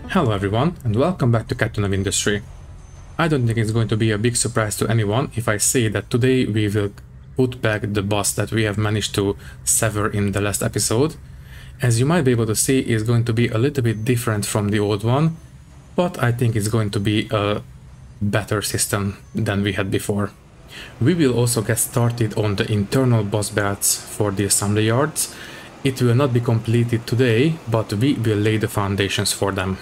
Hello everyone and welcome back to Captain of Industry. I don't think it's going to be a big surprise to anyone if I say that today we will put back the boss that we have managed to sever in the last episode. As you might be able to see, it's going to be a little bit different from the old one, but I think it's going to be a better system than we had before. We will also get started on the internal boss belts for the assembly yards. It will not be completed today, but we will lay the foundations for them.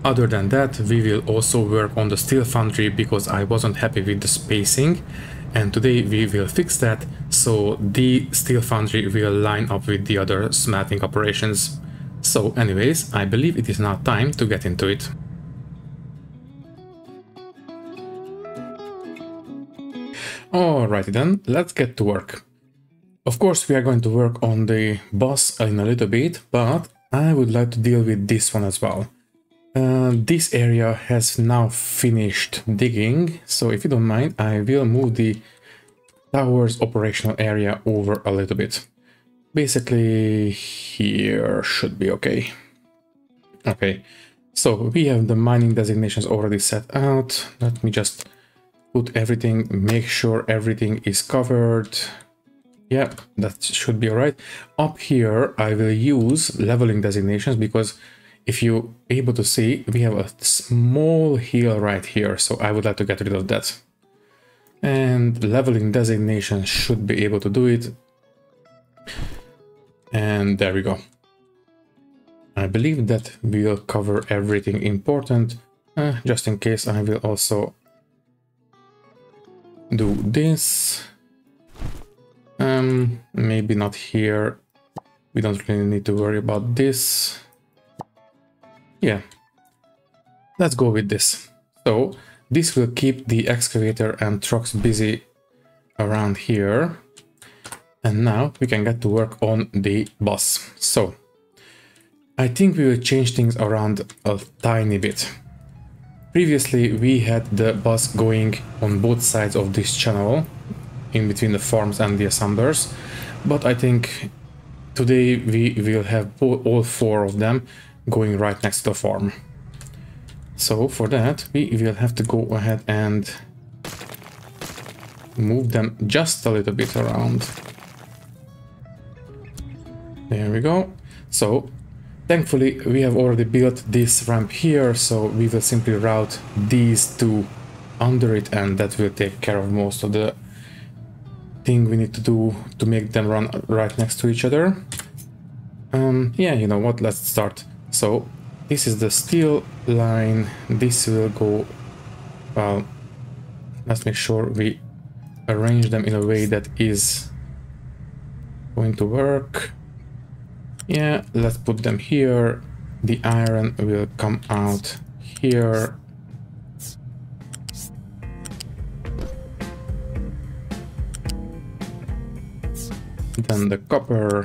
Other than that, we will also work on the steel foundry because I wasn't happy with the spacing, and today we will fix that so the steel foundry will line up with the other smelting operations. So anyways, I believe it is now time to get into it. Alrighty then, let's get to work. Of course we are going to work on the boss in a little bit, but I would like to deal with this one as well. This area has now finished digging, so if you don't mind, I will move the tower's operational area over a little bit. Basically, here should be okay. Okay, so we have the mining designations already set out. Let me just put everything, make sure everything is covered. Yeah, that should be alright. Up here, I will use leveling designations because if you're able to see, we have a small hill right here, so I would like to get rid of that. And leveling designation should be able to do it. And there we go. I believe that will cover everything important. Just in case, I will also do this. Maybe not here. We don't really need to worry about this. Yeah, let's go with this. So this will keep the excavator and trucks busy around here. And now we can get to work on the boss. So I think we will change things around a tiny bit. Previously we had the boss going on both sides of this channel, in between the farms and the assemblers, but I think today we will have all four of them going right next to the farm. So for that we will have to go ahead and move them just a little bit around. There we go. So thankfully we have already built this ramp here, so we will simply route these two under it, and that will take care of most of the thing we need to do to make them run right next to each other. Yeah, you know what, let's start. So this is the steel line, this will go, well, let's make sure we arrange them in a way that is going to work. Yeah, let's put them here. The iron will come out here. Then the copper,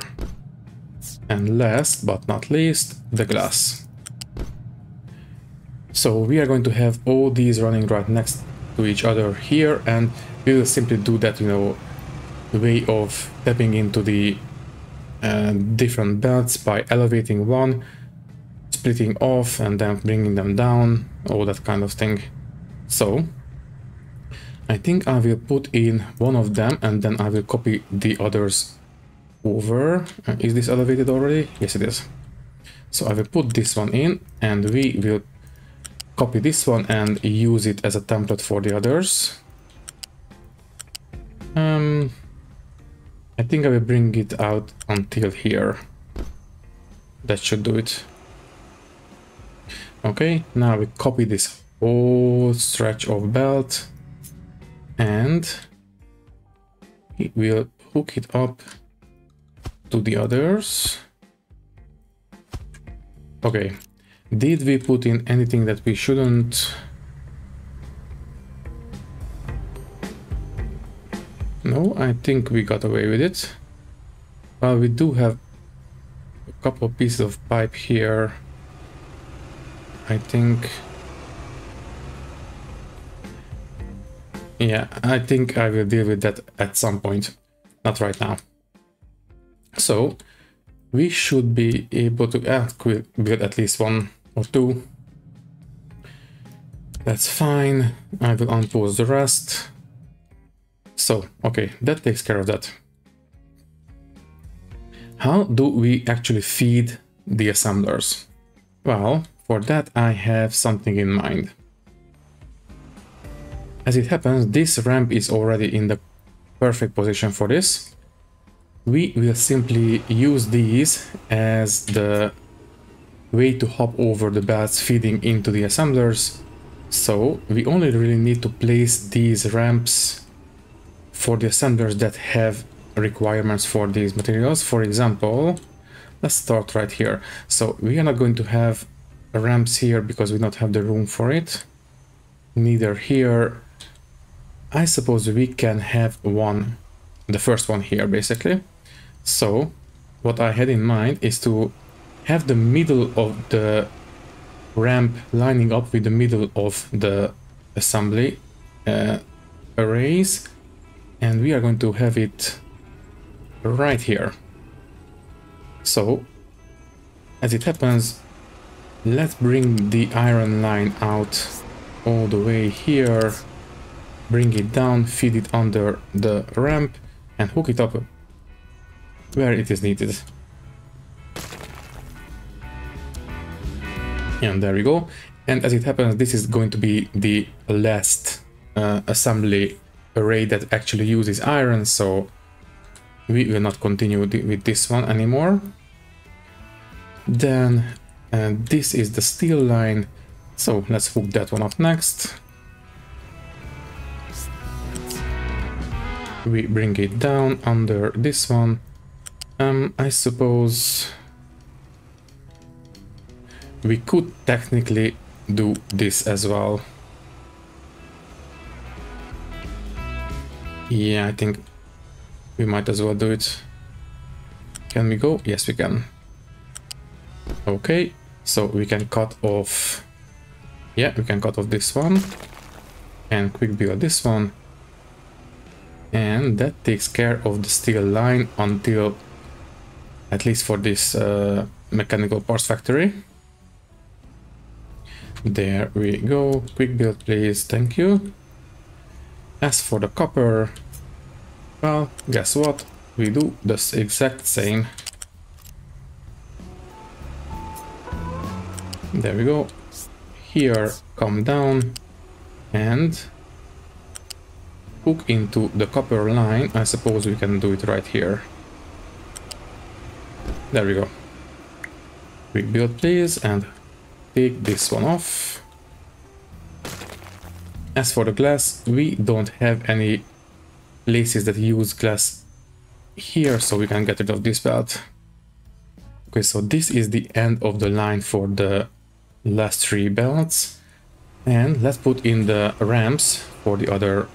and last but not least, the glass. So we are going to have all these running right next to each other here, and we will simply do that, you know, way of tapping into the different belts by elevating one, splitting off, and then bringing them down, all that kind of thing. So I think I will put in one of them, and then I will copy the others over. Is this elevated already? Yes, it is. So I will put this one in, and we will copy this one and use it as a template for the others. I think I will bring it out until here. That should do it. Okay, now we copy this whole stretch of belt, and we will hook it up to the others. Okay, did we put in anything that we shouldn't? No, I think we got away with it. Well, we do have a couple of pieces of pipe here. I think... yeah, I think I will deal with that at some point. Not right now. So we should be able to build at least one or 2. That's fine. I will unpause the rest. So, okay, that takes care of that. How do we actually feed the assemblers? Well, for that I have something in mind. As it happens, this ramp is already in the perfect position for this. We will simply use these as the way to hop over the belts feeding into the assemblers. So we only really need to place these ramps for the assemblers that have requirements for these materials. For example, let's start right here. So we are not going to have ramps here because we don't have the room for it. Neither here. I suppose we can have one, the first one here basically. So what I had in mind is to have the middle of the ramp lining up with the middle of the assembly arrays, and we are going to have it right here. So as it happens, let's bring the iron line out all the way here, bring it down, feed it under the ramp and hook it up where it is needed. And there we go. And as it happens, this is going to be the last assembly array that actually uses iron, so we will not continue with this one anymore. Then this is the steel line, so let's hook that one up next. We bring it down under this one. I suppose we could technically do this as well. Yeah, I think we might as well do it. Can we go? Yes, we can. Okay, so we can cut off. Yeah, we can cut off this one and quick build this one. And that takes care of the steel line until, at least for this mechanical parts factory. There we go. Quick build, please. Thank you. As for the copper, well, guess what? We do the exact same. There we go. Here, come down and hook into the copper line. I suppose we can do it right here. There we go. Quick build, please, and take this one off. As for the glass, we don't have any places that use glass here, so we can get rid of this belt. Okay, so this is the end of the line for the last 3 belts. And let's put in the ramps for the other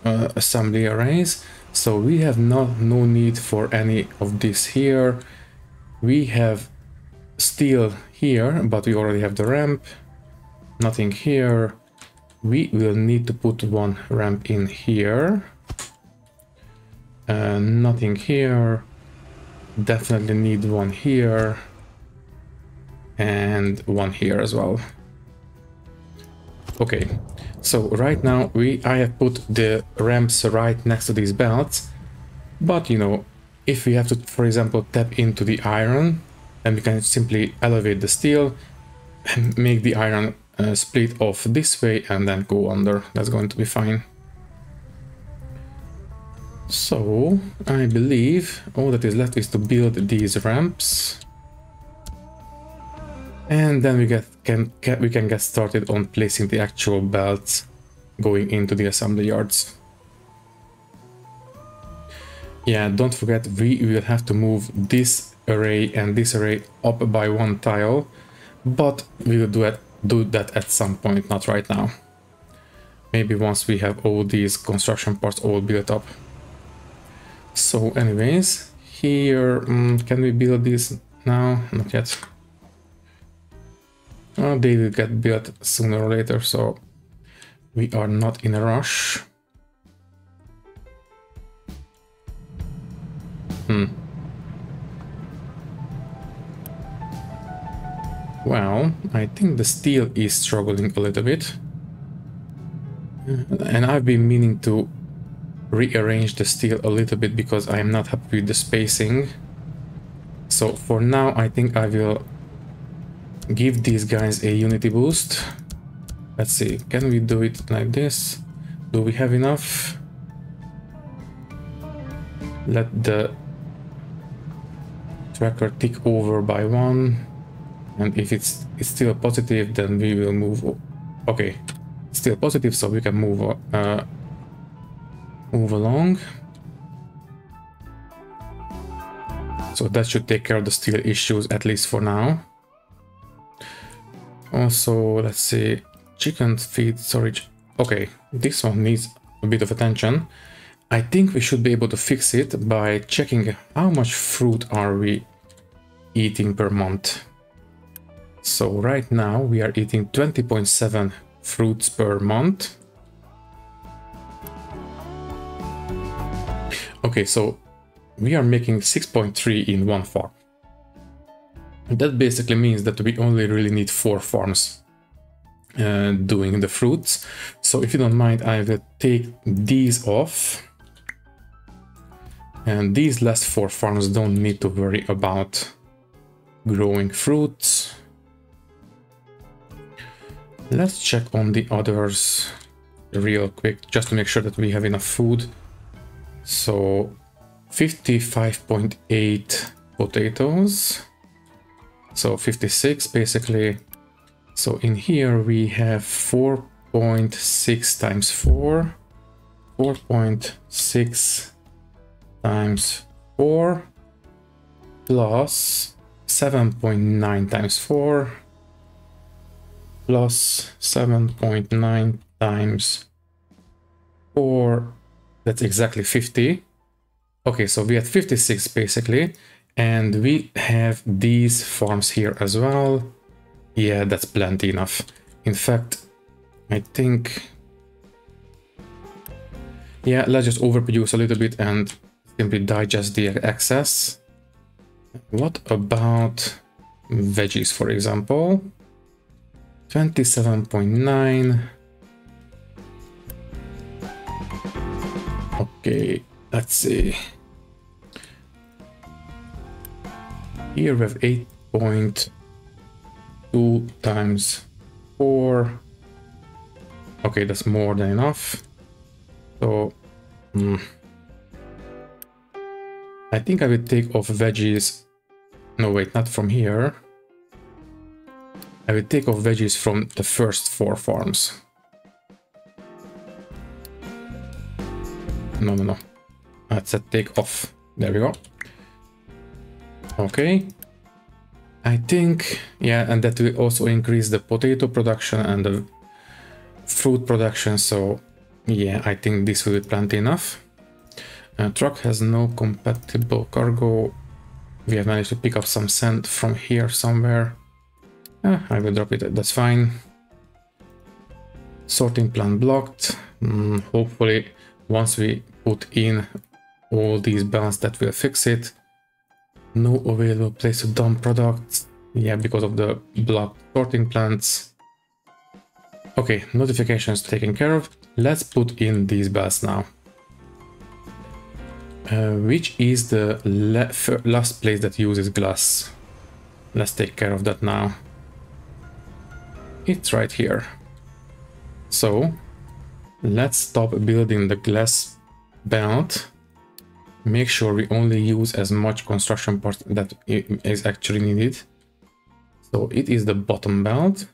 assembly arrays. So we have no need for any of this here. We have steel here, but we already have the ramp. Nothing here. We will need to put one ramp in here. Nothing here. Definitely need one here. And one here as well. Okay, so right now I have put the ramps right next to these belts. But you know, if we have to, for example, tap into the iron, then we can simply elevate the steel and make the iron split off this way and then go under. That's going to be fine. So I believe all that is left is to build these ramps, and then we can get started on placing the actual belts going into the assembly yards. Yeah, don't forget, we will have to move this array and this array up by 1 tile, but we will do that at some point, not right now. Maybe once we have all these construction parts all built up. So anyways, here, can we build these now? Not yet. They will get built sooner or later, so we are not in a rush. Well, I think the steel is struggling a little bit. And I've been meaning to rearrange the steel a little bit because I am not happy with the spacing. So for now, I think I will give these guys a unity boost. Let's see, can we do it like this? Do we have enough? Let the tracker tick over by 1. And if it's still positive, then we will move. Okay, still positive, so we can move along. So that should take care of the steel issues, at least for now. Also, let's see, chicken feed storage. Okay, this one needs a bit of attention. I think we should be able to fix it by checking how much fruit are we eating per month. So right now we are eating 20.7 fruits per month. Okay, so we are making 6.3 in one farm. That basically means that we only really need 4 farms doing the fruits. So if you don't mind, I will take these off. And these last 4 farms don't need to worry about growing fruits. Let's check on the others real quick, just to make sure that we have enough food. So 55.8 potatoes. So 56 basically. So in here we have 4.6 times 4. 4.6 times 4 plus 7.9 times 4 plus 7.9 times 4. That's exactly 50. Okay, so we had 56 basically, and we have these farms here as well. Yeah, that's plenty enough. In fact, I think, yeah, let's just overproduce a little bit and simply digest the excess. What about veggies, for example? 27.9. Okay, let's see. Here we have 8.2 times 4. Okay, that's more than enough. So, I think I will take off veggies. No, wait, not from here. I will take off veggies from the first 4 farms. No. Let's take off. There we go. Okay. I think, yeah, and that will also increase the potato production and the fruit production. So, yeah, I think this will be plenty enough. Truck has no compatible cargo. We have managed to pick up some sand from here somewhere. I will drop it, that's fine. Sorting plant blocked. Hopefully, once we put in all these balance, that will fix it. No available place to dump products. Yeah, because of the blocked sorting plants. Okay, notifications taken care of. Let's put in these bells now. Which is the last place that uses glass? Let's take care of that now. It's right here. So let's stop building the glass belt. Make sure we only use as much construction part that is actually needed. So it is the bottom belt.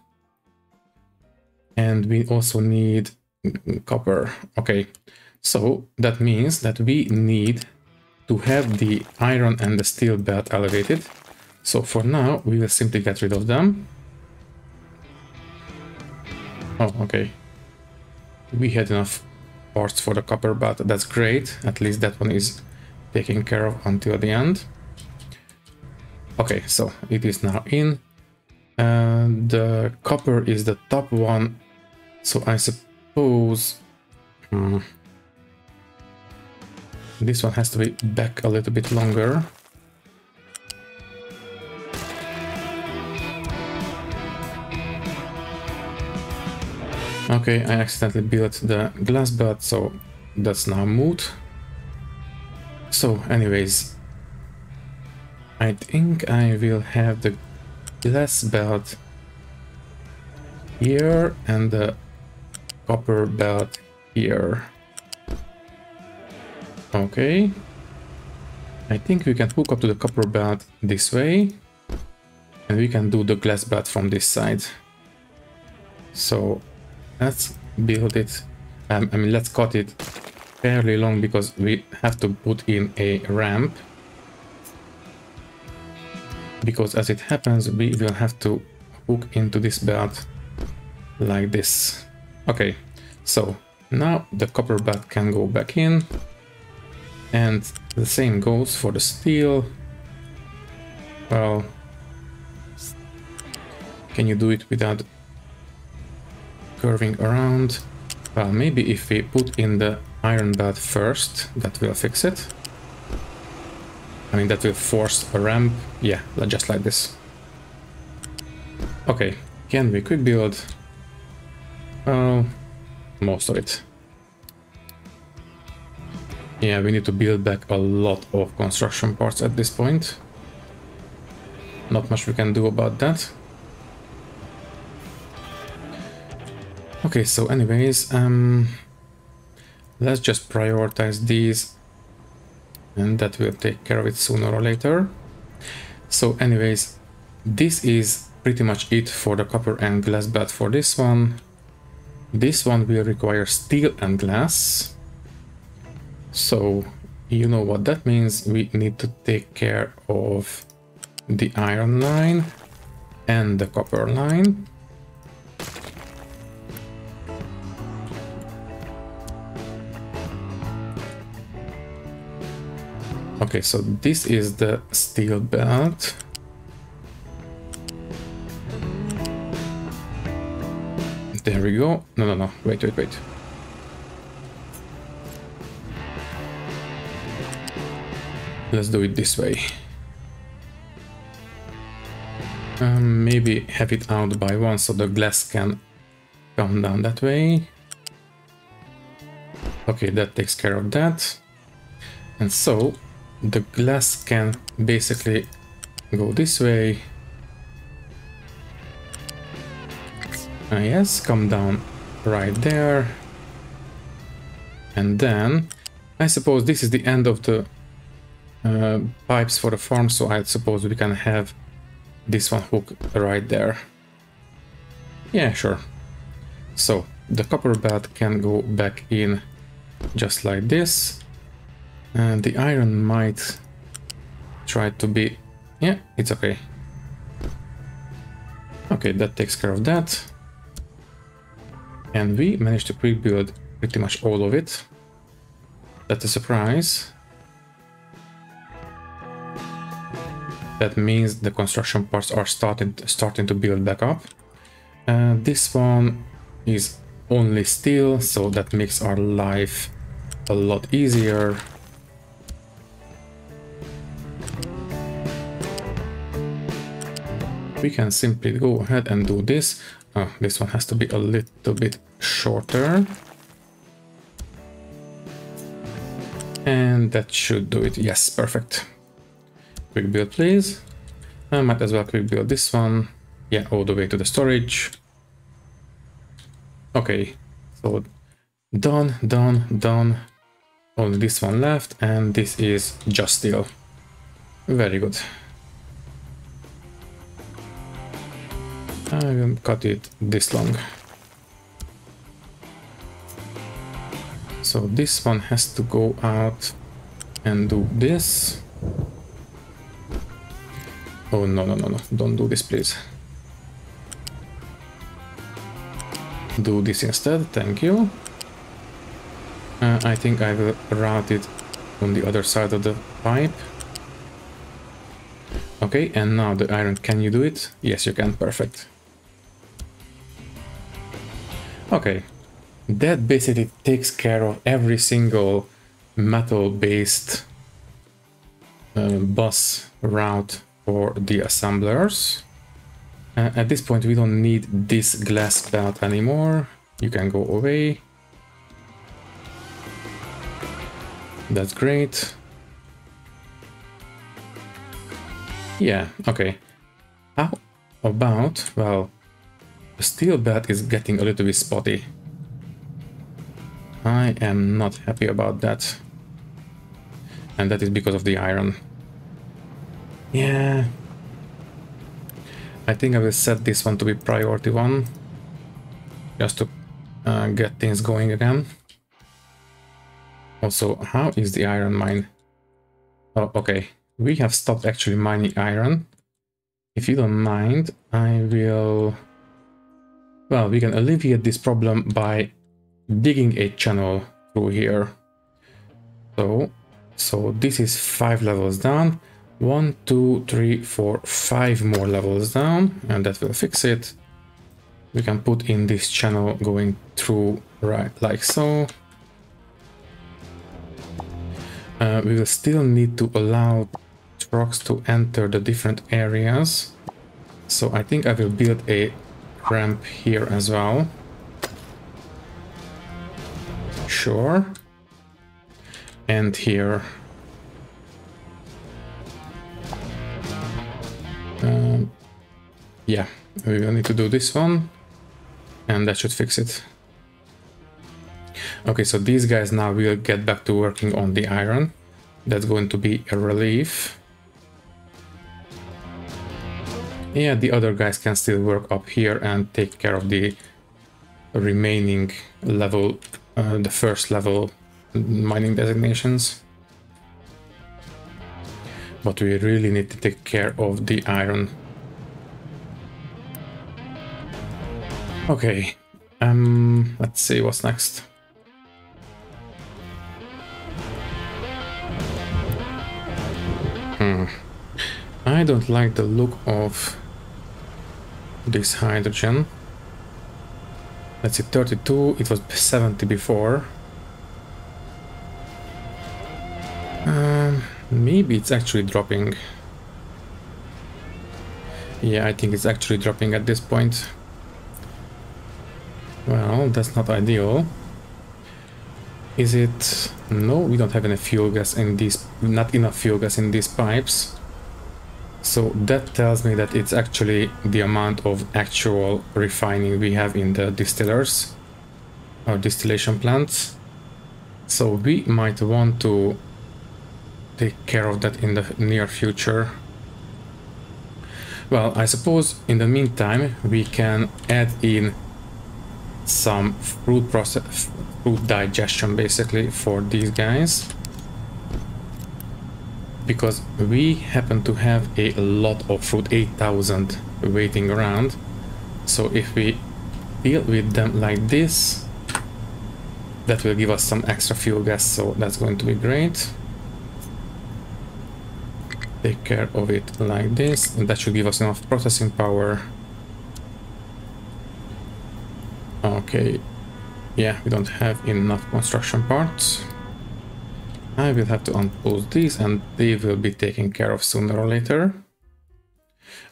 And we also need copper. Okay, so that means that we need to have the iron and the steel belt elevated. So for now, we will simply get rid of them. Oh, okay. We had enough parts for the copper belt. That's great. At least that one is taken care of until the end. Okay, so it is now in. And the copper is the top one. So I suppose this one has to be back a little bit longer. Okay, I accidentally built the glass belt, so that's now moot. So anyways, I think I will have the glass belt here and the copper belt here. Okay. I think we can hook up to the copper belt this way, and we can do the glass belt from this side. So let's build it. I mean, let's cut it fairly long because we have to put in a ramp. Because as it happens, we will have to hook into this belt like this. Okay, so now the copper belt can go back in, and the same goes for the steel. Well, can you do it without curving around? Well, maybe if we put in the iron belt first, that will fix it. I mean, that will force a ramp. Yeah, just like this. Okay, can we quick build? Most of it. Yeah, we need to build back a lot of construction parts at this point. Not much we can do about that. Okay, so anyways, let's just prioritize these, and that will take care of it sooner or later. So anyways, this is pretty much it for the copper and glass belt for this one. This one will require steel and glass. So you know what that means. We need to take care of the iron line and the copper line. Okay, so this is the steel belt. There we go. No, wait. Let's do it this way. Maybe have it out by one so the glass can come down that way. Okay, that takes care of that. And so the glass can basically go this way. Yes, come down right there. And then I suppose this is the end of the pipes for the farm, so I suppose we can have this one hook right there. Yeah, sure. So the copper belt can go back in just like this. And the iron might try to be... yeah, it's okay. Okay, that takes care of that. And we managed to quick build pretty much all of it. That's a surprise. That means the construction parts are starting to build back up. This one is only steel, so that makes our life a lot easier. We can simply go ahead and do this. Oh, this one has to be a little bit shorter. And that should do it. Yes, perfect. Quick build, please. I might as well quick build this one. Yeah, all the way to the storage. Okay, so done. Only this one left, and this is just steel. Very good. I will cut it this long. So this one has to go out and do this. Oh, no. Don't do this, please. Do this instead. Thank you. I think I will route it on the other side of the pipe. Okay, and now the iron. Can you do it? Yes, you can. Perfect. Okay, that basically takes care of every single metal-based bus route for the assemblers. At this point, we don't need this glass belt anymore. You can go away. That's great. Yeah, okay. How about, well, the steel belt is getting a little bit spotty. I am not happy about that. And that is because of the iron. Yeah. I think I will set this one to be priority 1. Just to get things going again. Also, how is the iron mine? Oh, okay. We have stopped actually mining iron. If you don't mind, I will... Well, we can alleviate this problem by digging a channel through here. So this is 5 levels down. 1, 2, 3, 4, 5 more levels down, and that will fix it. We can put in this channel going through right like so. We will still need to allow trucks to enter the different areas. So I think I will build a ramp here as well. Sure. And here. Yeah, we will need to do this one. And that should fix it. Okay, so these guys now will get back to working on the iron. That's going to be a relief. Yeah, the other guys can still work up here and take care of the remaining level, the first level mining designations. But we really need to take care of the iron. Okay, let's see what's next. I don't like the look of this hydrogen. Let's see, 32, it was 70 before. Maybe it's actually dropping. Yeah, I think it's actually dropping at this point. Well, that's not ideal. Is it? No, we don't have any fuel gas in these, not enough fuel gas in these pipes. So that tells me that it's actually the amount of actual refining we have in the distillers or distillation plants. So we might want to take care of that in the near future. Well, I suppose in the meantime we can add in some fruit digestion basically for these guys, because we happen to have a lot of fruit, 8,000 waiting around. So if we deal with them like this, that will give us some extra fuel gas, so that's going to be great. Take care of it like this, and that should give us enough processing power. Okay, yeah, we don't have enough construction parts. I will have to unpause these and they will be taken care of sooner or later.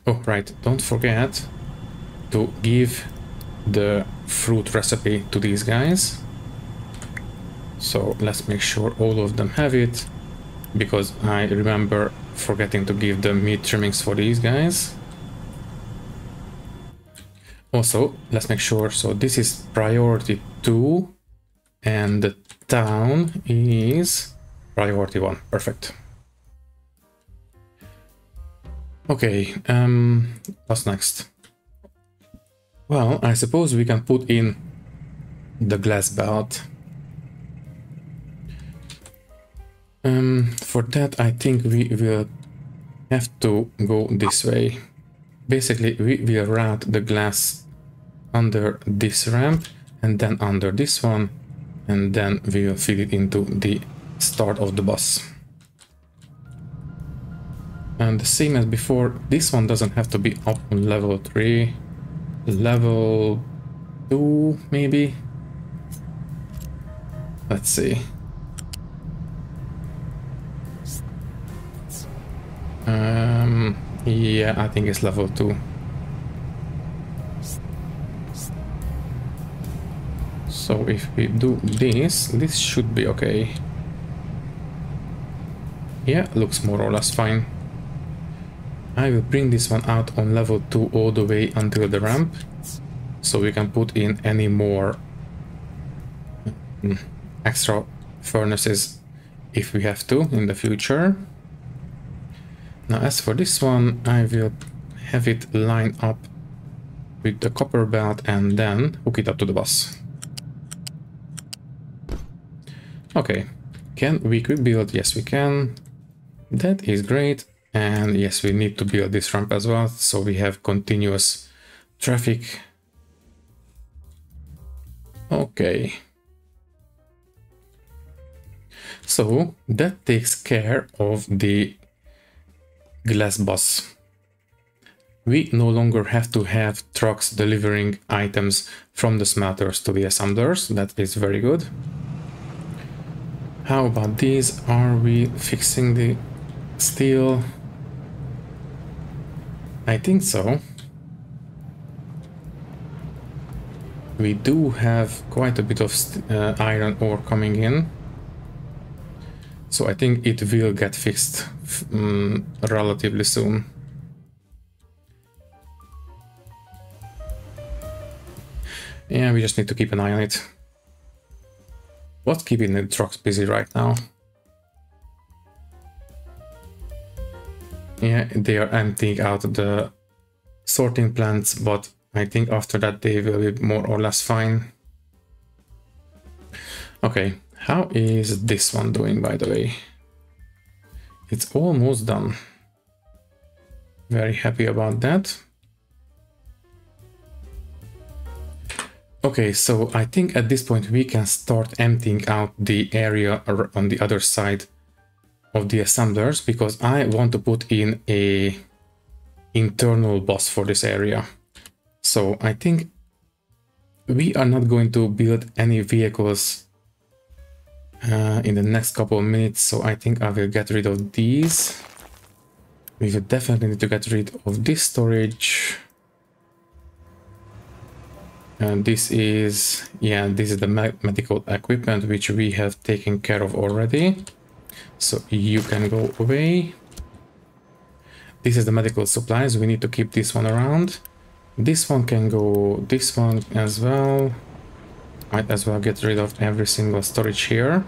Oh, right, don't forget to give the fruit recipe to these guys. So let's make sure all of them have it, because I remember forgetting to give the meat trimmings for these guys. Also, let's make sure, so this is priority 2 and the town is priority 1. Perfect. Okay, what's next? Well, I suppose we can put in the glass belt. For that, I think we will have to go this way. Basically, we will route the glass under this ramp and then under this one, and then we will feed it into the start of the bus. And the same as before, this one doesn't have to be up on level 3, level 2 maybe. Let's see. Yeah, I think it's level 2. So if we do this, this should be okay. Yeah, looks more or less fine. I will bring this one out on level 2 all the way until the ramp, so we can put in any more extra furnaces if we have to in the future. Now as for this one, I will have it line up with the copper belt and then hook it up to the bus. Okay, can we quick build? Yes, we can. That is great. And yes, we need to build this ramp as well, so we have continuous traffic. Okay. So that takes care of the glass bus. We no longer have to have trucks delivering items from the smelters to the assemblers. That is very good. How about these? Are we fixing the steel? I think so. We do have quite a bit of iron ore coming in. So I think it will get fixed relatively soon. Yeah, we just need to keep an eye on it. What's keeping the trucks busy right now? Yeah, they are emptying out the sorting plants, but I think after that they will be more or less fine. Okay, how is this one doing, by the way? It's almost done. Very happy about that. Okay, so I think at this point we can start emptying out the area on the other side of the assemblers, because I want to put in a internal bus for this area. So I think we are not going to build any vehicles in the next couple of minutes, so I think I will get rid of these. We will definitely need to get rid of this storage. And this is, yeah, this is the medical equipment which we have taken care of already. So you can go away. This is the medical supplies. We need to keep this one around. This one can go, this one as well. Might as well get rid of every single storage here.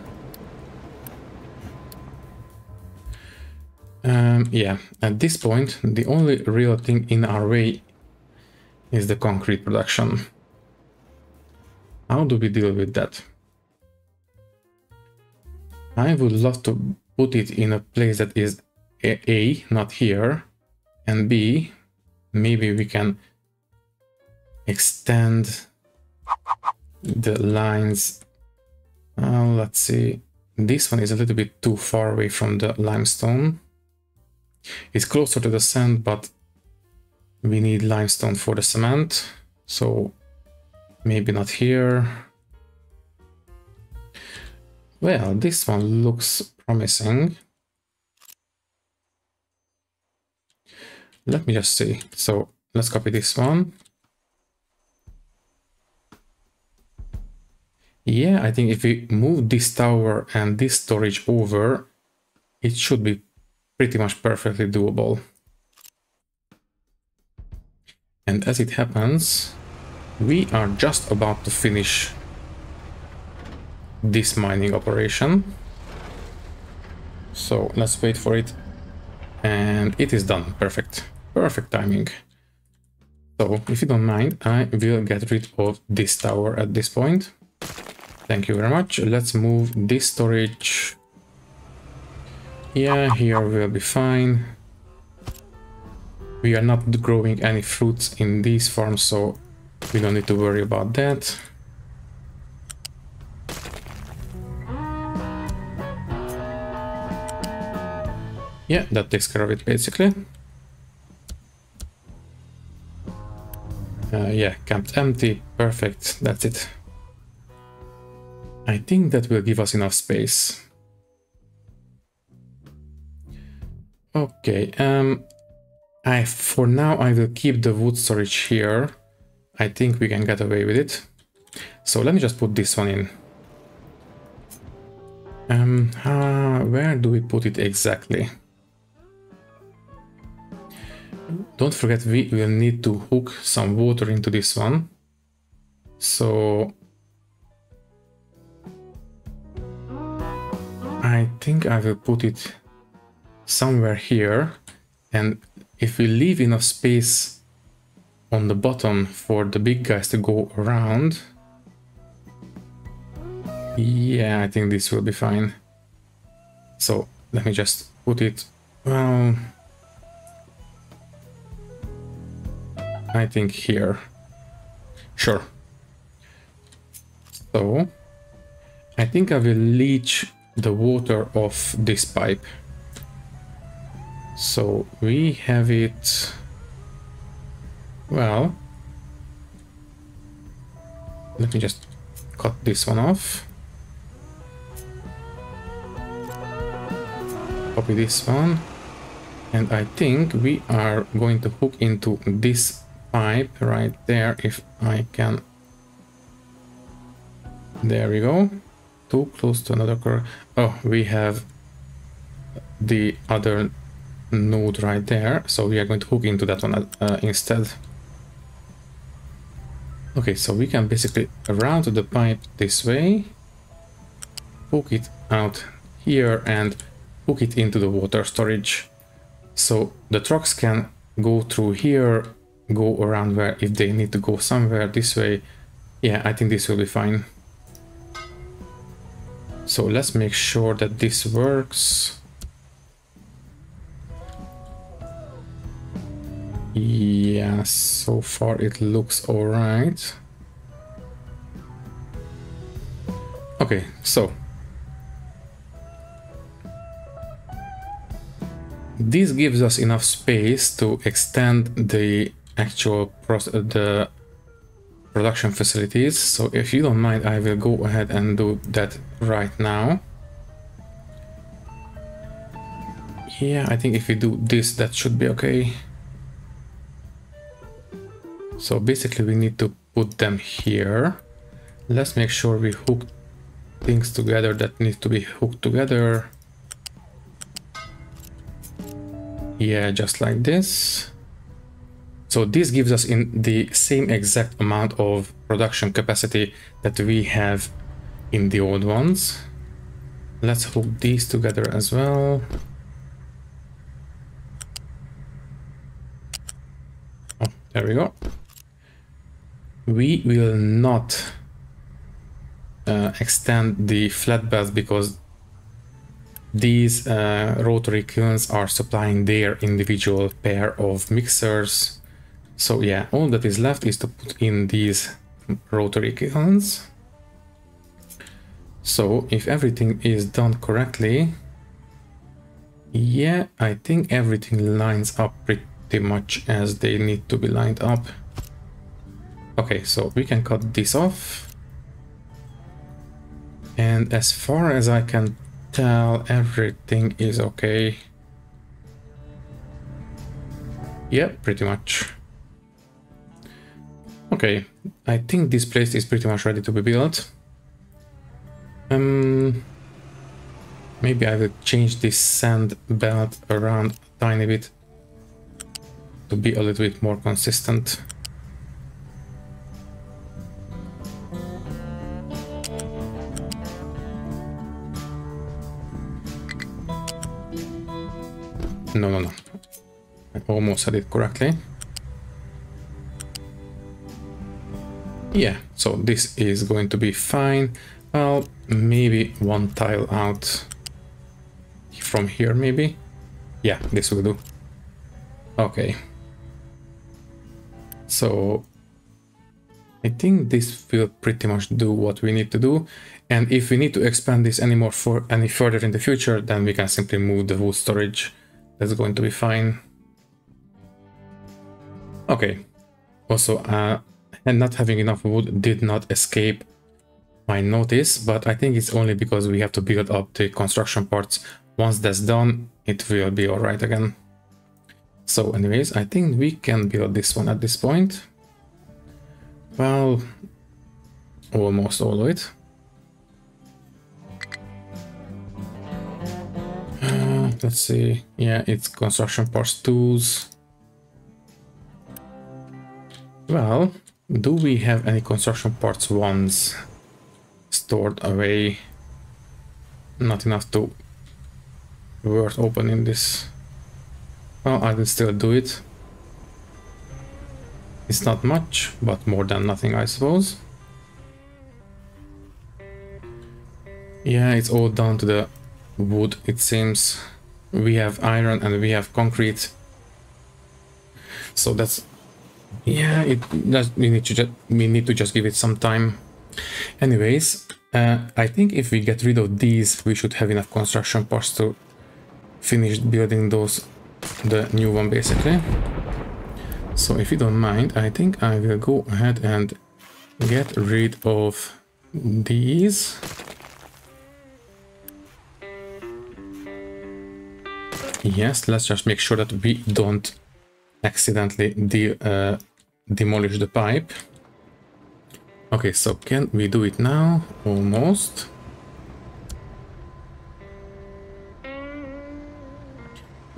Yeah, at this point, the only real thing in our way is the concrete production. How do we deal with that? I would love to put it in a place that is A, not here, and B, maybe we can extend the lines. Let's see, this one is a little bit too far away from the limestone. It's closer to the sand, but we need limestone for the cement, so maybe not here. Well, this one looks promising. Let me just see. So let's copy this one. Yeah, I think if we move this tower and this storage over, it should be pretty much perfectly doable. And as it happens, we are just about to finish this mining operation. So let's wait for it. And it is done. Perfect. Perfect timing. So if you don't mind, I will get rid of this tower at this point. Thank you very much. Let's move this storage. Yeah, here will be fine. We are not growing any fruits in these farms, so we don't need to worry about that. Yeah, that takes care of it basically. Yeah, camped empty. Perfect. That's it. I think that will give us enough space. Okay, for now I will keep the wood storage here. I think we can get away with it. So let me just put this one in. Where do we put it exactly? Don't forget we will need to hook some water into this one. So I think I will put it somewhere here, and if we leave enough space on the bottom for the big guys to go around, yeah, I think this will be fine. So let me just put it, well, I think here. Sure. So I think I will leach the water off this pipe. So we have it, well, let me just cut this one off. Copy this one. And I think we are going to hook into this pipe right there, if I can. There we go. Too close to another curve. Oh, we have the other node right there, so we are going to hook into that one instead. Okay, so we can basically route the pipe this way, hook it out here, and hook it into the water storage. So the trucks can go through here, go around where if they need to go somewhere this way. Yeah, I think this will be fine. So let's make sure that this works. Yeah, so far it looks all right. Okay, so this gives us enough space to extend the actual the production facilities. So if you don't mind, I will go ahead and do that right now. Yeah, I think if we do this, that should be okay. So basically we need to put them here. Let's make sure we hook things together that need to be hooked together. Yeah, just like this. So this gives us in the same exact amount of production capacity that we have in the old ones. Let's hook these together as well. Oh, there we go. We will not extend the flatbed because these rotary kilns are supplying their individual pair of mixers. So yeah, all that is left is to put in these rotary kilns. So if everything is done correctly, yeah, I think everything lines up pretty much as they need to be lined up. Okay, so we can cut this off. And as far as I can tell, everything is okay. Yeah, pretty much. Okay, I think this place is pretty much ready to be built. Maybe I will change this sand belt around a tiny bit to be a little bit more consistent. No. I almost said it correctly. Yeah, so this is going to be fine. Well, maybe one tile out from here, maybe. Yeah, this will do. Okay. So I think this will pretty much do what we need to do. And if we need to expand this any further in the future, then we can simply move the wood storage. That's going to be fine. Okay. Also, and not having enough wood did not escape my notice, but I think it's only because we have to build up the construction parts. Once that's done, it will be all right again. So anyways, I think we can build this one at this point. Well, almost all of it. Let's see. Yeah, it's construction parts 2s. Well, do we have any construction parts 1s stored away? Not enough to worth opening this. Well, I will still do it. It's not much, but more than nothing, I suppose. Yeah, it's all down to the wood, it seems. We have iron and we have concrete. So that's... yeah, we need to just give it some time. Anyways, I think if we get rid of these, we should have enough construction parts to finish building the new one basically. So if you don't mind, I think I will go ahead and get rid of these. Yes, let's just make sure that we don't accidentally demolish the pipe. Okay, so can we do it now? Almost.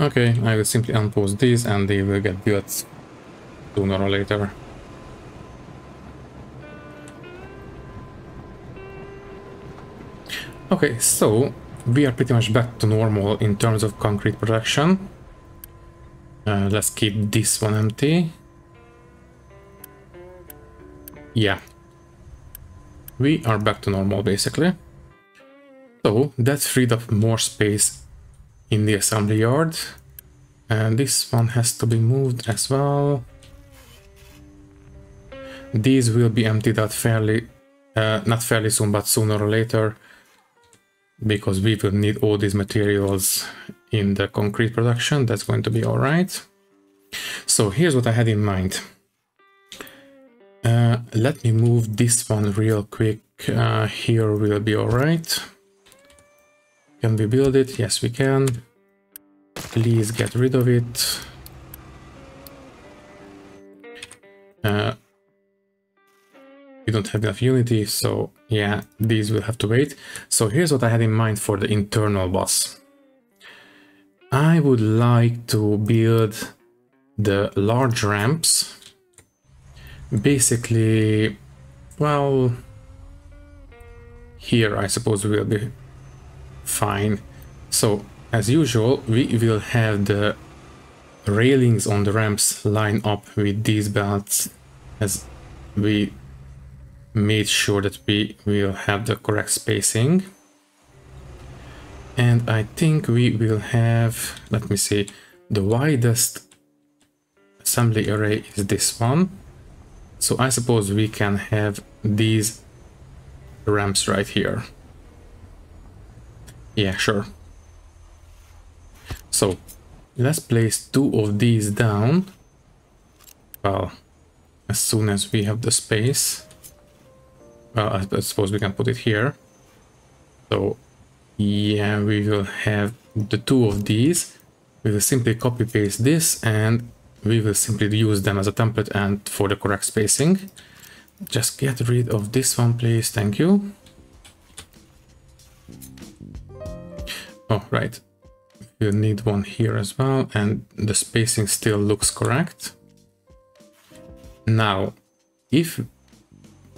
Okay, I will simply unpause these and they will get built sooner or later. Okay, so we are pretty much back to normal in terms of concrete production. Let's keep this one empty. Yeah. We are back to normal basically. So that freed up more space in the assembly yard. And this one has to be moved as well. These will be emptied out fairly, not fairly soon, but sooner or later, because we will need all these materials in the concrete production. That's going to be all right. So here's what I had in mind. Let me move this one real quick. Here will be all right. Can we build it? Yes, we can. Please get rid of it. We don't have enough unity, so yeah, these will have to wait. So here's what I had in mind for the internal boss. I would like to build the large ramps. Basically, well, here I suppose will be fine. So as usual, we will have the railings on the ramps line up with these belts, as we made sure that we will have the correct spacing. And I think we will have, let me see, the widest assembly array is this one. So I suppose we can have these ramps right here. Yeah, sure. So let's place 2 of these down. Well, as soon as we have the space. Well, I suppose we can put it here. So yeah, we will have the 2 of these. We will simply copy paste this and we will simply use them as a template and for the correct spacing. Just get rid of this one, please. Thank you. Oh, right. We'll need one here as well, and the spacing still looks correct. Now, if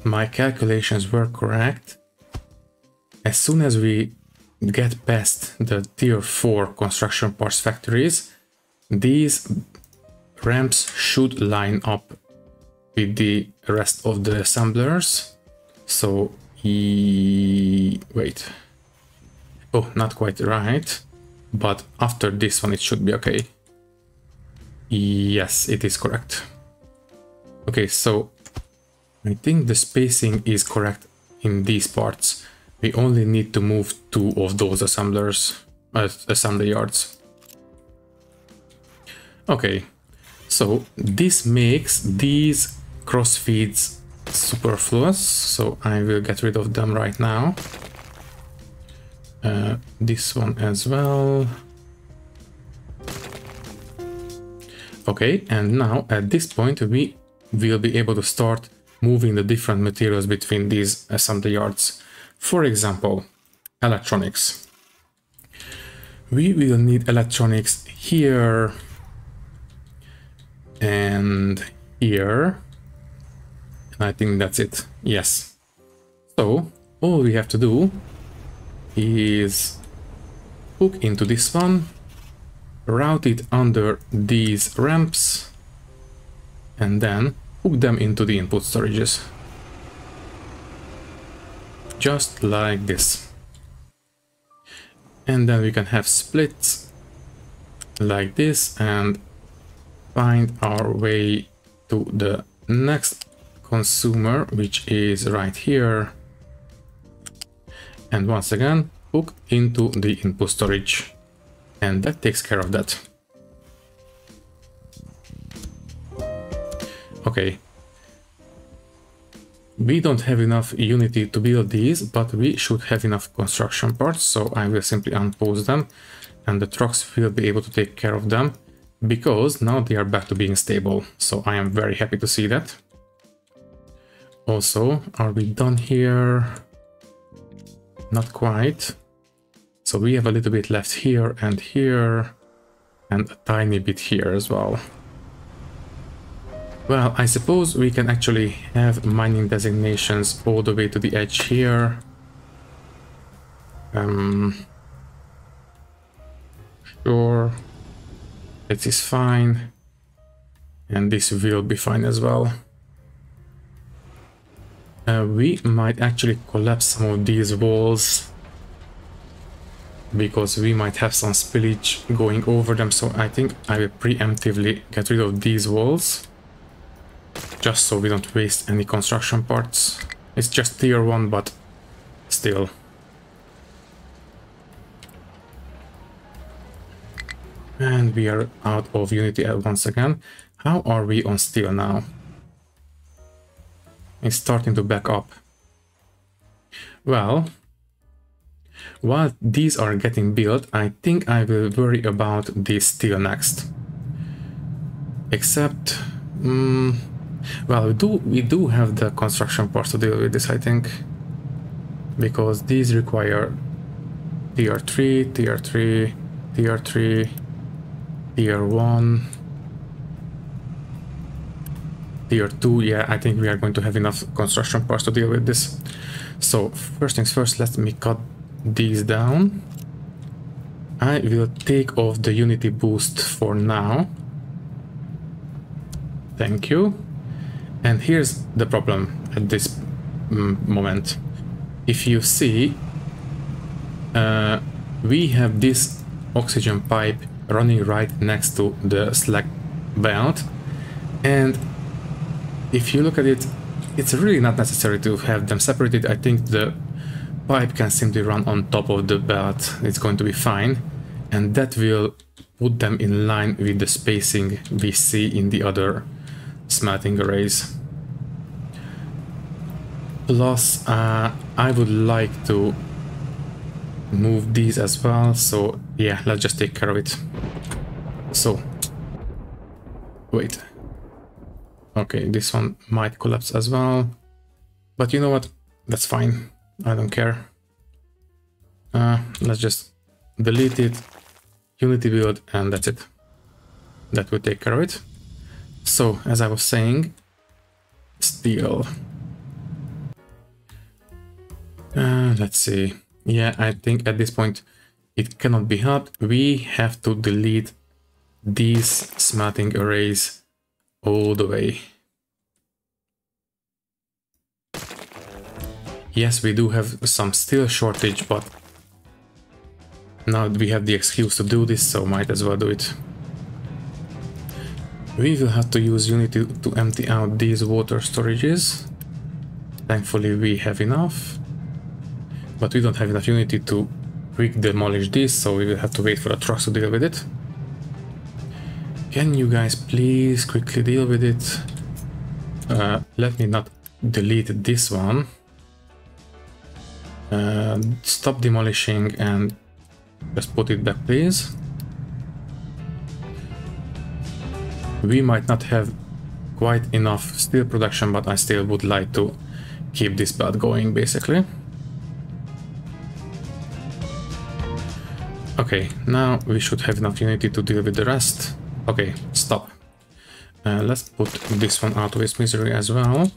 my calculations were correct, as soon as we get past the tier 4 construction parts factories, these ramps should line up with the rest of the assemblers. So wait, oh, not quite right, but after this one it should be okay. Yes, it is correct. Okay, so I think the spacing is correct in these parts. We only need to move 2 of those assemblers, assembly yards. Okay, so this makes these cross feeds superfluous, so I will get rid of them right now. This one as well. Okay, and now at this point we will be able to start moving the different materials between these assembly yards. For example, electronics. We will need electronics here and here. And I think that's it. Yes. So all we have to do is hook into this one, route it under these ramps, and then hook them into the input storages. Just like this. And then we can have splits like this and find our way to the next consumer, which is right here. And once again, hook into the input storage. And that takes care of that. Okay. We don't have enough Unity to build these, but we should have enough construction parts, so I will simply unpause them and the trucks will be able to take care of them, because now they are back to being stable. So I am very happy to see that. Also, are we done here? Not quite. So we have a little bit left here and a tiny bit here as well. Well, I suppose we can actually have mining designations all the way to the edge here. Sure. This is fine. And this will be fine as well. We might actually collapse some of these walls, because we might have some spillage going over them. So I think I will preemptively get rid of these walls, just so we don't waste any construction parts. It's just tier 1, but still. And we are out of Unity once again. How are we on steel now? It's starting to back up. Well, while these are getting built, I think I will worry about the steel next. Except, well, we do have the construction parts to deal with this, I think, because these require tier 3, tier 3, tier 3, tier 1, tier 2. Yeah, I think we are going to have enough construction parts to deal with this. So first things first, let me cut these down. I will take off the Unity boost for now. Thank you. And here's the problem at this moment. If you see, we have this oxygen pipe running right next to the slag belt, and if you look at it, it's really not necessary to have them separated. I think the pipe can simply run on top of the belt. It's going to be fine, and that will put them in line with the spacing we see in the other smelting arrays. Plus, I would like to move these as well, so yeah, let's just take care of it. So, wait. Okay, this one might collapse as well, but you know what? That's fine. I don't care. Let's just delete it, Unity build, and that's it. That will take care of it. So, as I was saying, steel. Let's see. Yeah, I think at this point it cannot be helped. We have to delete these smelting arrays all the way. Yes, we do have some steel shortage, but now we have the excuse to do this, so might as well do it. We will have to use Unity to empty out these water storages. Thankfully we have enough, but we don't have enough Unity to quick demolish this, so we will have to wait for the trucks to deal with it. Can you guys please quickly deal with it? Let me not delete this one. Stop demolishing and just put it back, please. We might not have quite enough steel production, but I still would like to keep this belt going, basically. Okay, now we should have enough unity to deal with the rest. Okay, stop. Let's put this one out of its misery as well.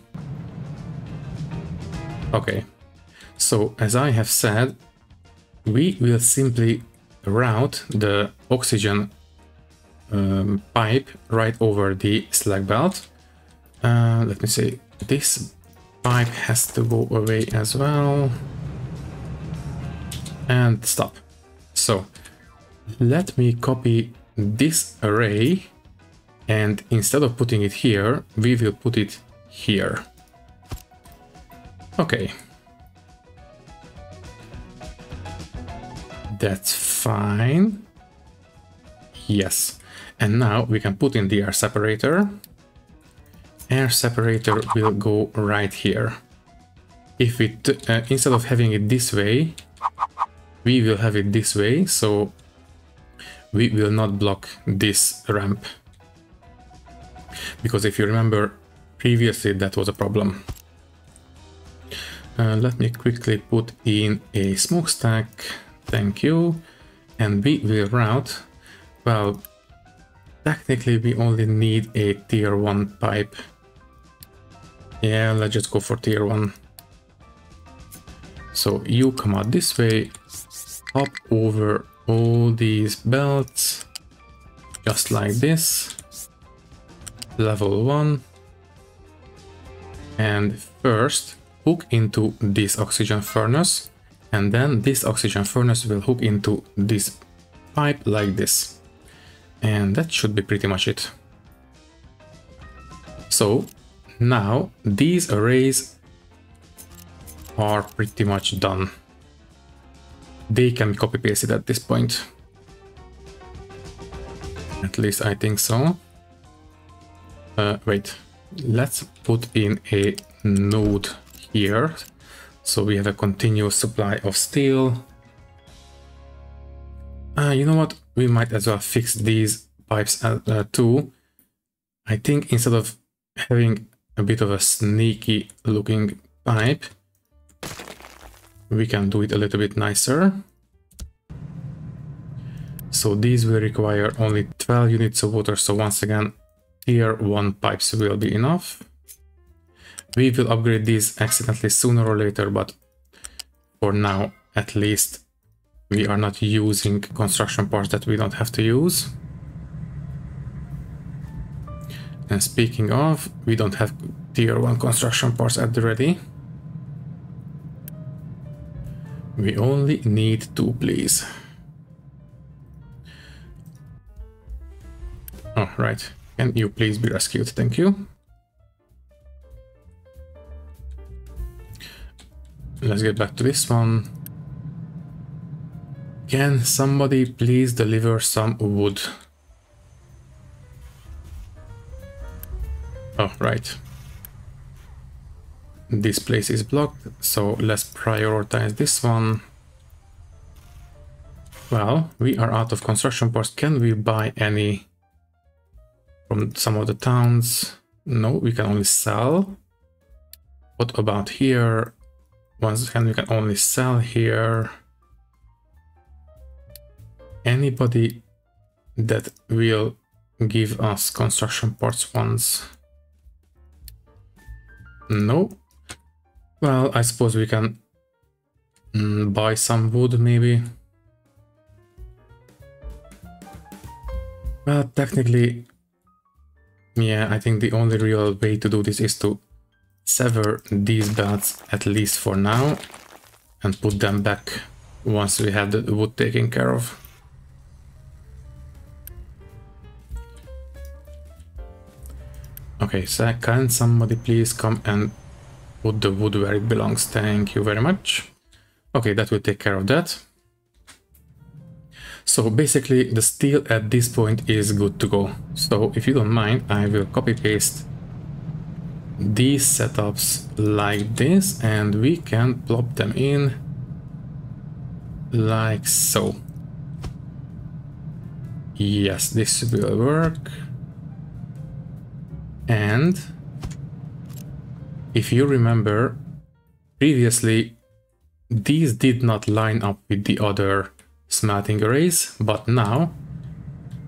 Okay, so as I have said, we will simply route the oxygen pipe right over the slag belt. Let me see, this pipe has to go away as well. And stop. So let me copy this array, and instead of putting it here, we will put it here. Okay. That's fine. Yes. And now we can put in the air separator. Air separator will go right here. If it, instead of having it this way, we will have it this way, so we will not block this ramp. Because if you remember, previously that was a problem. Let me quickly put in a smokestack. Thank you. And we will route. Well, technically we only need a tier 1 pipe. Yeah, let's just go for tier 1. So you come out this way, hop over all these belts, just like this. Level 1. And first hook into this oxygen furnace, and then this oxygen furnace will hook into this pipe like this. And that should be pretty much it. So now these arrays are pretty much done. They can be copy pasted at this point. At least I think so. Wait, let's put in a node here, so we have a continuous supply of steel. You know what? We might as well fix these pipes too. I think instead of having a bit of a sneaky looking pipe, we can do it a little bit nicer. So these will require only 12 units of water, so once again, tier 1 pipes will be enough. We will upgrade these accidentally sooner or later, but for now, at least, we are not using construction parts that we don't have to use. And speaking of, we don't have tier 1 construction parts at the ready. We only need 2, please. Oh, right. Can you please be rescued? Thank you. Let's get back to this one. Can somebody please deliver some wood? Oh, right. This place is blocked, so let's prioritize this one. Well, we are out of construction parts. Can we buy any from some of the towns? No, we can only sell. What about here? Once again, we can only sell here. Anybody that will give us construction parts once? No. Well, I suppose we can buy some wood, maybe. Well, technically, yeah, I think the only real way to do this is to sever these belts, at least for now, and put them back once we have the wood taken care of. Okay, so can somebody please come and put the wood where it belongs? Thank you very much. Okay, that will take care of that. So basically the steel at this point is good to go. So if you don't mind, I will copy paste these setups like this, and we can plop them in like so. Yes, this will work. And if you remember, previously these did not line up with the other smelting arrays, but now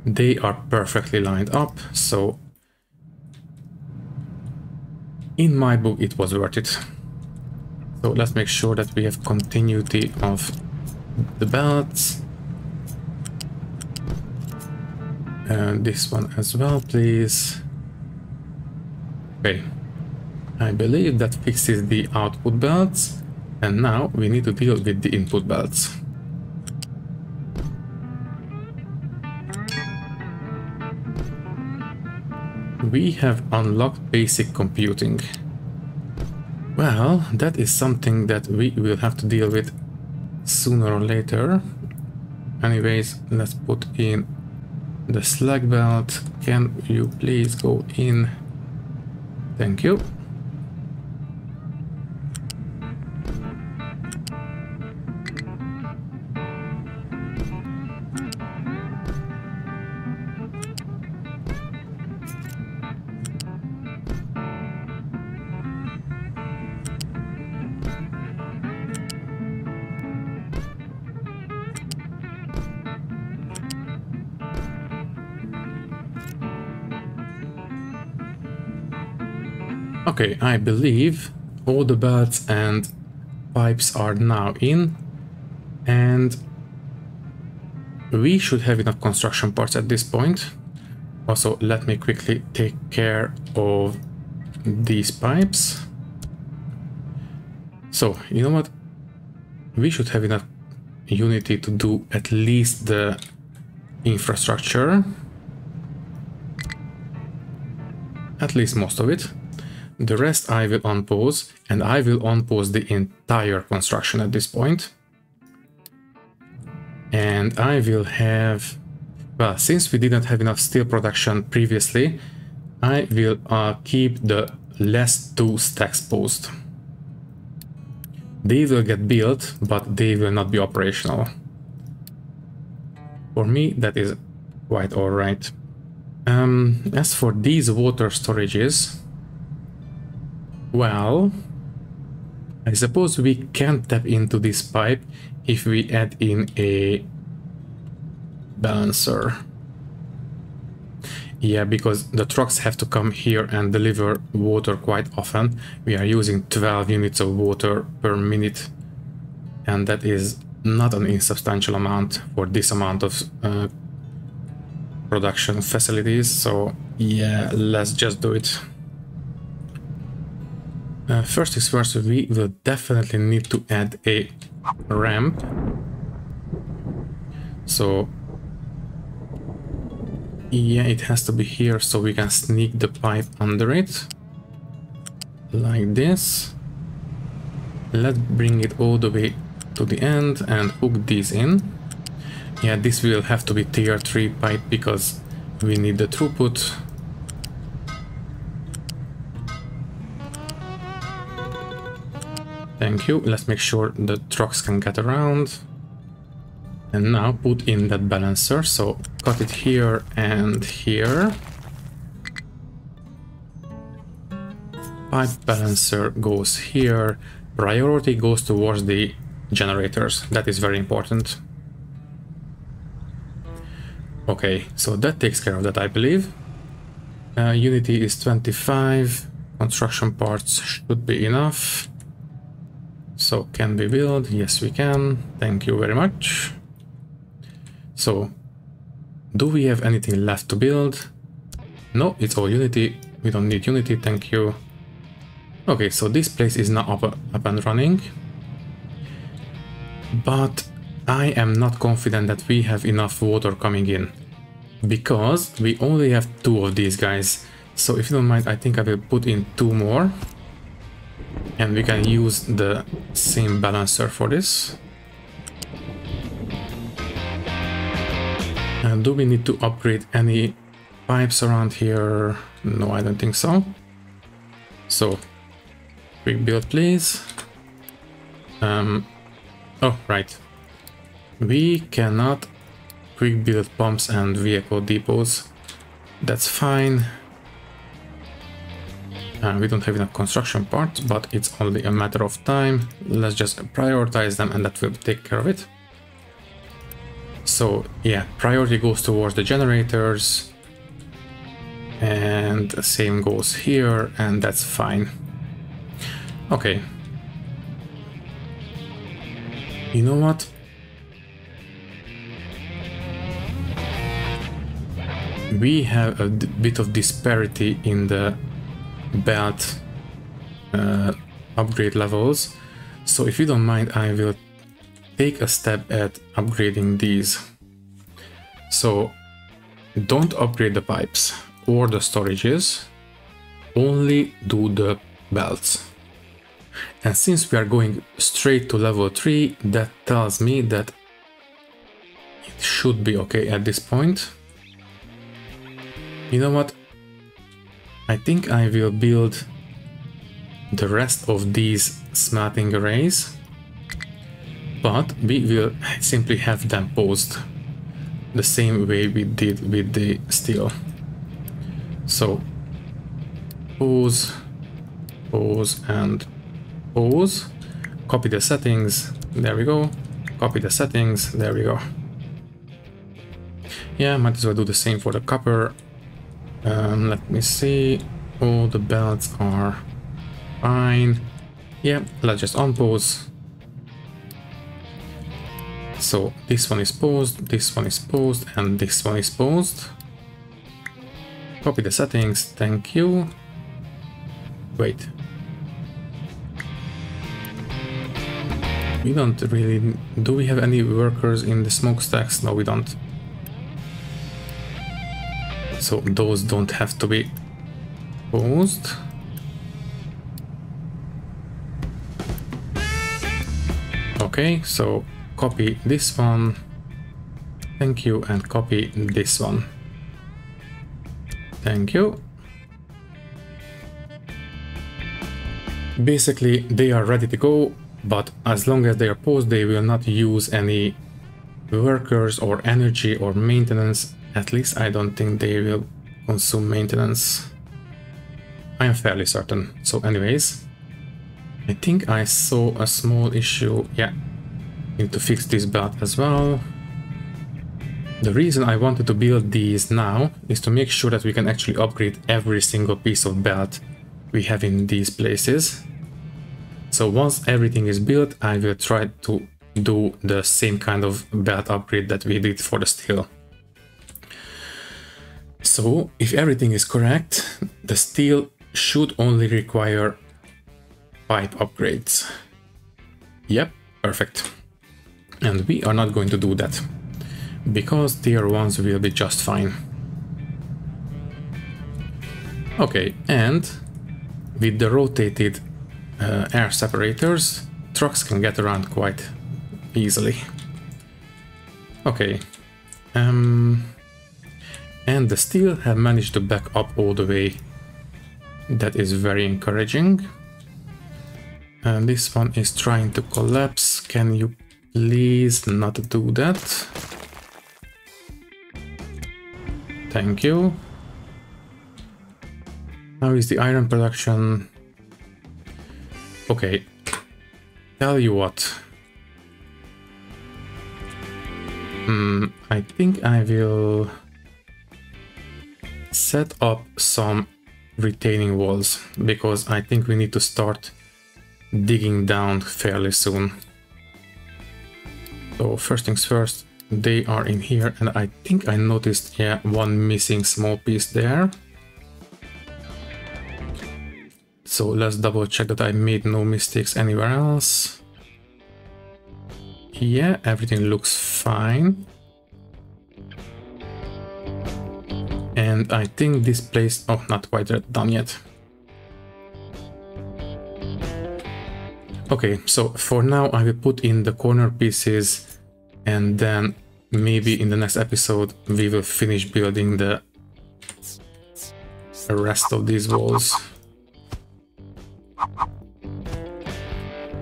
they are perfectly lined up, so in my book it was worth it. So let's make sure that we have continuity of the belts. And this one as well, please. Okay, I believe that fixes the output belts, and now we need to deal with the input belts. We have unlocked basic computing. Well, that is something that we will have to deal with sooner or later. Anyways, let's put in the slag belt. Can you please go in? Thank you. Okay, I believe all the belts and pipes are now in, and we should have enough construction parts at this point. Also, let me quickly take care of these pipes. So, you know what? We should have enough Unity to do at least the infrastructure. At least most of it. The rest I will unpause, and I will unpause the entire construction at this point. And I will have, well, since we didn't have enough steel production previously, I will keep the last 2 stacks paused. They will get built, but they will not be operational. For me, that is quite alright. As for these water storages, well, I suppose we can tap into this pipe if we add in a balancer. Yeah, because the trucks have to come here and deliver water quite often. We are using 12 units of water per minute, and that is not an insubstantial amount for this amount of production facilities. So yeah, let's just do it. First things first, we will definitely need to add a ramp. So yeah, it has to be here so we can sneak the pipe under it. Like this. Let's bring it all the way to the end and hook these in. Yeah, this will have to be tier 3 pipe because we need the throughput. Thank you. Let's make sure the trucks can get around. And now put in that balancer. So cut it here and here. Pipe balancer goes here. Priority goes towards the generators. That is very important. Okay, so that takes care of that, I believe. Unity is 25. Construction parts should be enough. So can we build? Yes, we can. Thank you very much. So, do we have anything left to build? No, it's all Unity. We don't need Unity, thank you. Okay, so this place is now up and running. But I am not confident that we have enough water coming in, because we only have 2 of these guys. So if you don't mind, I think I will put in 2 more. And we can use the same balancer for this. And do we need to upgrade any pipes around here? No, I don't think so. So, quick build, please. Oh, right. We cannot quick build pumps and vehicle depots. That's fine. We don't have enough construction parts, but it's only a matter of time. Let's just prioritize them and that will take care of it. So yeah, priority goes towards the generators. And the same goes here, and that's fine. Okay. You know what? We have a bit of disparity in the belt upgrade levels. So if you don't mind, I will take a step at upgrading these. So don't upgrade the pipes or the storages, only do the belts. And since we are going straight to level 3, that tells me that it should be okay at this point. You know what? I think I will build the rest of these smelting arrays, but we will simply have them posed the same way we did with the steel. So pose, pose, and pose. Copy the settings. There we go. Copy the settings. There we go. Yeah, might as well do the same for the copper. Let me see. All the belts are fine. Yeah, let's just unpose. So this one is posed, this one is posed, and this one is posed. Copy the settings, thank you. Wait. We don't really... Do we have any workers in the smokestacks? No, we don't. So those don't have to be posed. Okay, so copy this one. Thank you, and copy this one. Thank you. Basically, they are ready to go, but as long as they are posed, they will not use any workers or energy or maintenance. At least I don't think they will consume maintenance. I am fairly certain. So anyways, I think I saw a small issue. Yeah, need to fix this belt as well. The reason I wanted to build these now is to make sure that we can actually upgrade every single piece of belt we have in these places. So once everything is built, I will try to do the same kind of belt upgrade that we did for the steel. So if everything is correct, the steel should only require pipe upgrades. Yep, perfect. And we are not going to do that, because tier 1s will be just fine. Okay, and with the rotated air separators, trucks can get around quite easily. Okay. And the steel have managed to back up all the way. That is very encouraging. And this one is trying to collapse. Can you please not do that? Thank you. How is the iron production? Okay, tell you what. I think I will set up some retaining walls, because I think we need to start digging down fairly soon. So first things first, they are in here, and I think I noticed, yeah, one missing small piece there. So let's double check that I made no mistakes anywhere else. Yeah, everything looks fine. And I think this place... Oh, not quite done yet. Okay, so for now I will put in the corner pieces, and then maybe in the next episode we will finish building the rest of these walls.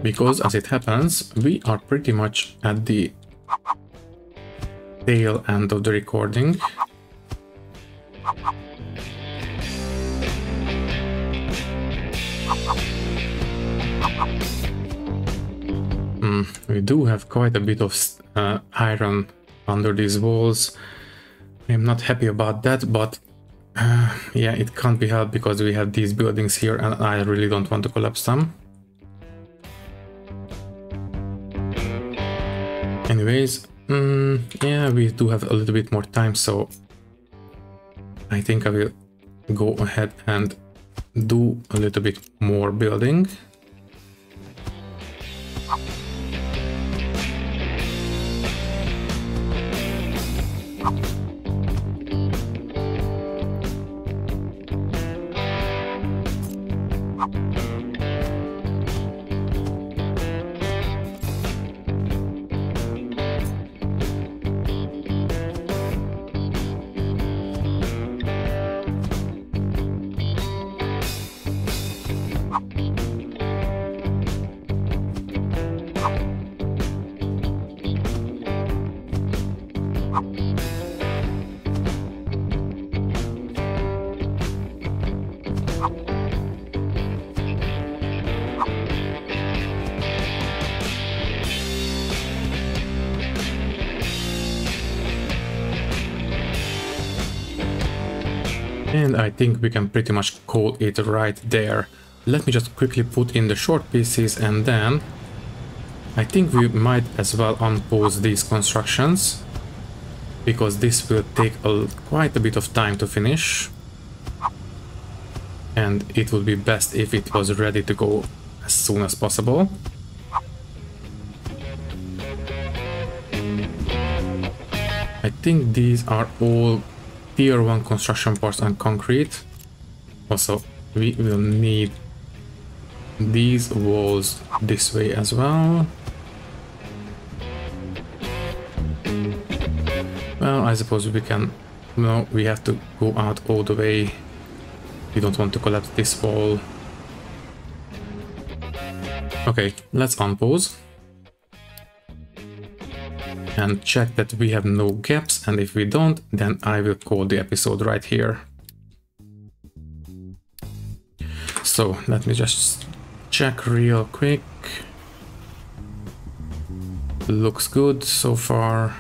Because as it happens, we are pretty much at the tail end of the recording. we do have quite a bit of iron under these walls. I'm not happy about that, but yeah, it can't be helped because we have these buildings here and I really don't want to collapse them. Anyways, yeah, we do have a little bit more time, so I think I will go ahead and do a little bit more building. And I think we can pretty much call it right there. Let me just quickly put in the short pieces and then I think we might as well unpause these constructions because this will take quite a bit of time to finish and it would be best if it was ready to go as soon as possible. I think these are all Tier 1 construction parts and concrete. Also, we will need these walls this way as well. Well, I suppose we can... No, we have to go out all the way. We don't want to collapse this wall. Okay, let's unpause. And check that we have no gaps, and if we don't, then I will call the episode right here. So let me just check real quick. Looks good so far.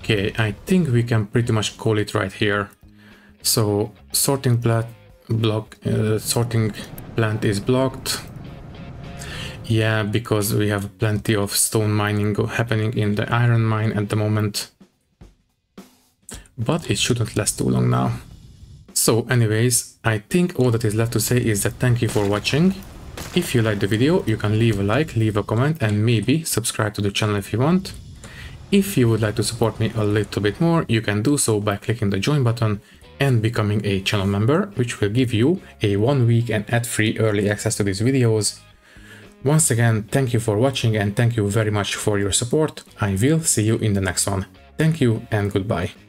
Okay, I think we can pretty much call it right here. So sorting plant is blocked. Yeah, because we have plenty of stone mining happening in the iron mine at the moment. But it shouldn't last too long now. So anyways, I think all that is left to say is that thank you for watching. If you liked the video, you can leave a like, leave a comment and maybe subscribe to the channel if you want. If you would like to support me a little bit more, you can do so by clicking the join button and becoming a channel member, which will give you a 1 week and ad-free early access to these videos. Once again, thank you for watching and thank you very much for your support. I will see you in the next one. Thank you and goodbye.